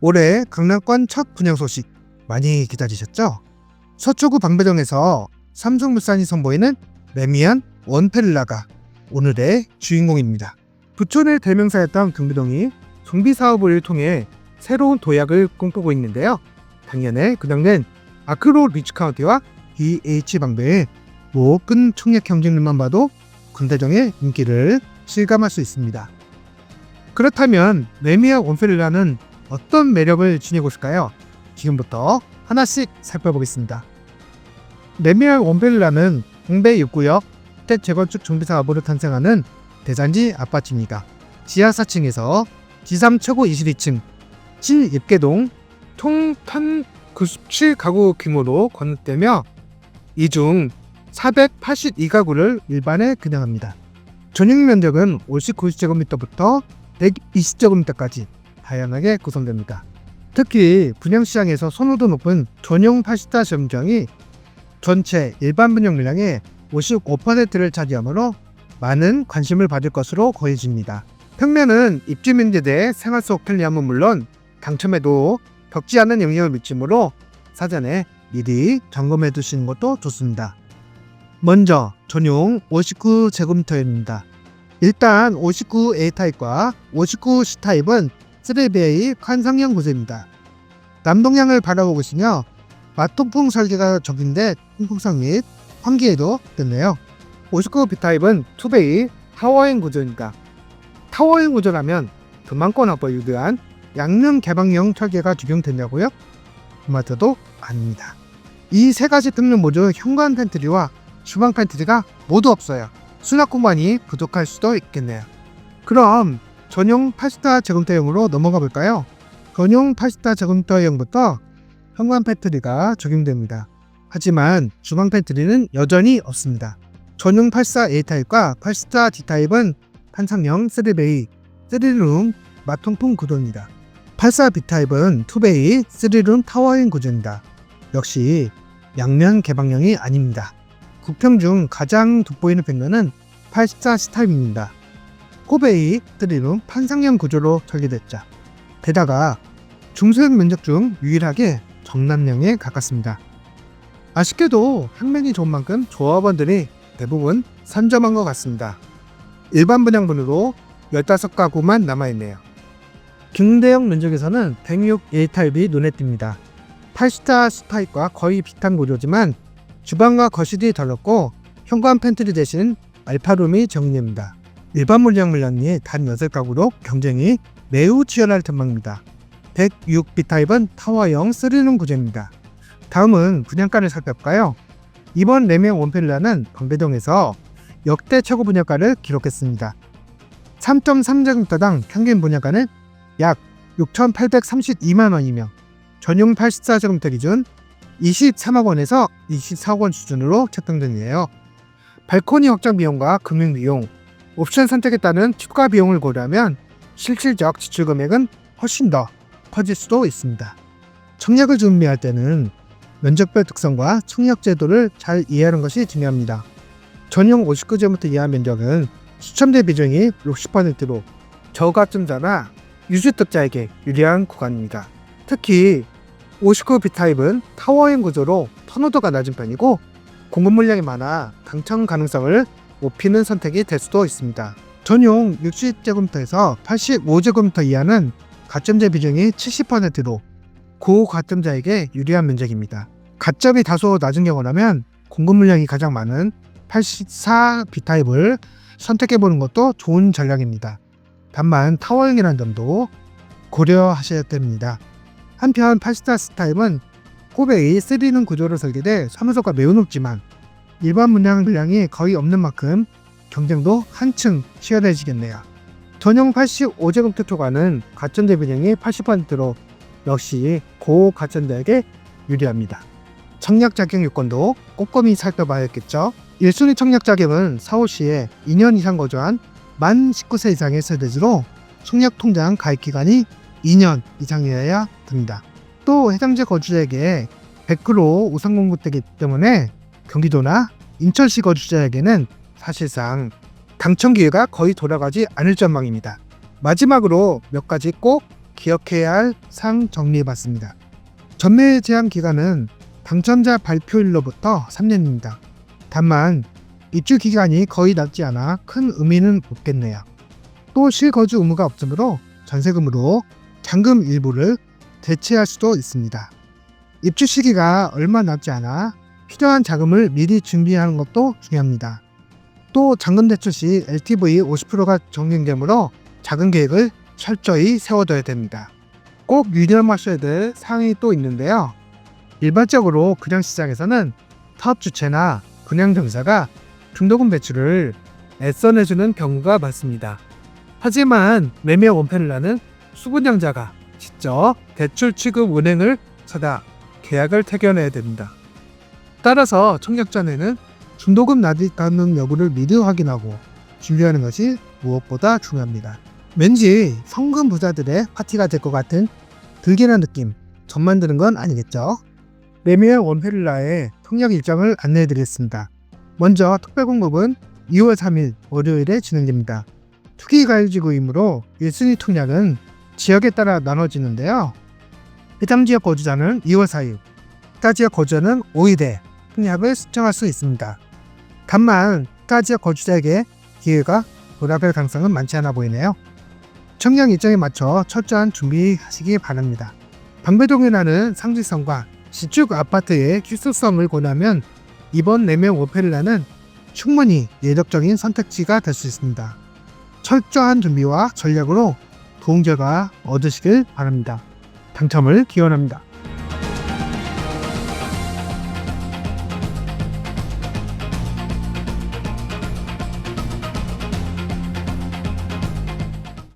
올해 강남권 첫 분양 소식 많이 기다리셨죠? 서초구 방배동에서 삼성물산이 선보이는 레미안 원펠라가 오늘의 주인공입니다. 부촌의 대명사였던 경기동이 정비 사업을 통해 새로운 도약을 꿈꾸고 있는데요. 작년에 그당된 아크로 리츠카운티와 BH 방배의 끈 총력 경쟁률만 봐도 군대정의 인기를 실감할 수 있습니다. 그렇다면 레미안 원펠라는 어떤 매력을 지니고 있을까요? 지금부터 하나씩 살펴보겠습니다. 레미안 원펠라는 방배 6구역 주택 재건축 정비 사업으로 탄생하는 대단지 아파트입니다. 지하 4층에서 지상 최고 22층 7입개동 총 1097가구 규모로 건립되며 이 중 482가구를 일반에 분양합니다. 전용 면적은 59제곱미터부터 120제곱미터까지 다양하게 구성됩니다. 특히 분양시장에서 선호도 높은 전용 8스타 정정이 전체 일반 분양 물량의 55%를 차지하므로 많은 관심을 받을 것으로 보여집니다. 평면은 입주민들에 대해 생활 속 편리함은 물론 당첨에도 적지 않은 영향을 미치므로 사전에 미리 점검해 두시는 것도 좋습니다. 먼저 전용 59제곱미터입니다. 일단 59A타입과 59C타입은 3베이 환상형 구조입니다. 남동향을 바라보고 있으며 마통풍 설계가 적용돼 통풍성 및 환기에도 좋네요. 59B타입은 2베이 타워형 구조입니다. 타워형 구조라면 금왕권 확보에 유리한 양면 개방형 설계가 적용된다고요? 그마저도 아닙니다. 이 세 가지 등록 모두 현관 팬트리와 주방 팬트리가 모두 없어요. 수납 공간이 부족할 수도 있겠네요. 그럼 전용 8스타 제곱미터형으로 넘어가 볼까요? 전용 8스타 제곱미터형부터 현관 팬트리가 적용됩니다. 하지만 주방 팬트리는 여전히 없습니다. 전용 84A타입과 84 D타입은 판상형 3베이 3룸 마통풍 구조입니다. 84B타입은 2베이 3룸 타워형 구조입니다. 역시 양면 개방형이 아닙니다. 국평 중 가장 돋보이는 평면은 84C타입입니다. 4베이 3룸 판상형 구조로 설계됐죠. 게다가 중소형 면적 중 유일하게 정남형에 가깝습니다. 아쉽게도 평면이 좋은 만큼 조합원들이 대부분 선점한 것 같습니다. 일반 분양분으로 15가구만 남아있네요. 중대형 면적에서는 106A타입이 눈에 띕니다. 8스타 C타입과 거의 비슷한 구조지만 주방과 거실이 덜 넓고 현관 팬트리 대신 알파룸이 적용됩니다. 일반 물량이 단 6가구로 경쟁이 매우 치열할 전망입니다. 106B타입은 타워형 3룸 구조입니다. 다음은 분양가를 살펴볼까요? 이번 레미안 원펠라는 방배동에서 역대 최고 분양가를 기록했습니다. 3.3제곱미터당 평균 분양가는 약 6,832만원이며 전용 84제곱미터 기준 23억원에서 24억원 수준으로 책정되네요. 발코니 확장 비용과 금융 비용, 옵션 선택에 따른 추가 비용을 고려하면 실질적 지출 금액은 훨씬 더 커질 수도 있습니다. 청약을 준비할 때는 면적별 특성과 청약 제도를 잘 이해하는 것이 중요합니다. 전용 59제곱미터 이하 면적은 수첨대 비중이 60%로 저가점자나 유주택자에게 유리한 구간입니다. 특히 59B타입은 타워형 구조로 선호도가 낮은 편이고 공급 물량이 많아 당첨 가능성을 높이는 선택이 될 수도 있습니다. 전용 60제곱미터에서 85제곱미터 이하는 가점제 비중이 70%로 고가점자에게 유리한 면적입니다. 가점이 다소 낮은 경우라면 공급 물량이 가장 많은 84B타입을 선택해보는 것도 좋은 전략입니다. 다만 타워형이라는 점도 고려하셔야 됩니다. 한편 84C타입은 4베이 3룸 구조로 설계돼 사무소가 매우 높지만 일반 물량이 거의 없는 만큼 경쟁도 한층 치열해지겠네요. 전용 85제곱미터 초과는 가점제 비중이 80%로 역시 고가점자에게 유리합니다. 청약 자격 요건도 꼼꼼히 살펴봐야겠죠. 1순위 청약 자격은 서울시에 2년 이상 거주한 만 19세 이상의 세대주로 청약 통장 가입 기간이 2년 이상이어야 됩니다. 또 해당지 거주자에게 100% 우선 공급되기 때문에 경기도나 인천시 거주자에게는 사실상 당첨 기회가 거의 돌아가지 않을 전망입니다. 마지막으로 몇 가지 꼭 기억해야 할 상 정리해봤습니다. 전매 제한 기간은 당첨자 발표일로부터 3년입니다. 다만 입주 기간이 거의 낮지 않아 큰 의미는 없겠네요. 또 실거주 의무가 없으므로 전세금으로 잔금 일부를 대체할 수도 있습니다. 입주 시기가 얼마 남지 않아 필요한 자금을 미리 준비하는 것도 중요합니다. 또 잔금 대출 시 LTV 50%가 적용되므로 자금 계획을 철저히 세워둬야 됩니다. 꼭 유념하셔야 될 사항이 또 있는데요. 일반적으로 분양시장에서는 사업 주체나 분양정사가 중도금 대출을 애써 내주는 경우가 많습니다. 하지만 매매 원패를 나는 수분양자가 직접 대출 취급 은행을 찾아 계약을 태겨내야 됩니다. 따라서 청약 전에는 중도금 납입 가능 여부를 미리 확인하고 준비하는 것이 무엇보다 중요합니다. 왠지 성금 부자들의 파티가 될 것 같은 들기란 느낌 전만 드는 건 아니겠죠? 매매 원패릴라의 청약 일정을 안내해드리겠습니다. 먼저 특별공급은 2월 3일 월요일에 진행됩니다. 투기가일지구이므로 1순위 청약은 지역에 따라 나눠지는데요. 해당 지역 거주자는 2월 4일, 타 지역 거주자는 5일에 청약을 신청할 수 있습니다. 다만 타 지역 거주자에게 기회가 돌아갈 가능성은 많지 않아 보이네요. 청약 일정에 맞춰 철저한 준비하시기 바랍니다. 방배동이라는 상징성과 신축 아파트의 희소성을 고려하면 이번 매매 원패릴라는 충분히 예적적인 선택지가 될 수 있습니다. 철저한 준비와 전략으로 좋은 결과 얻으시길 바랍니다. 당첨을 기원합니다.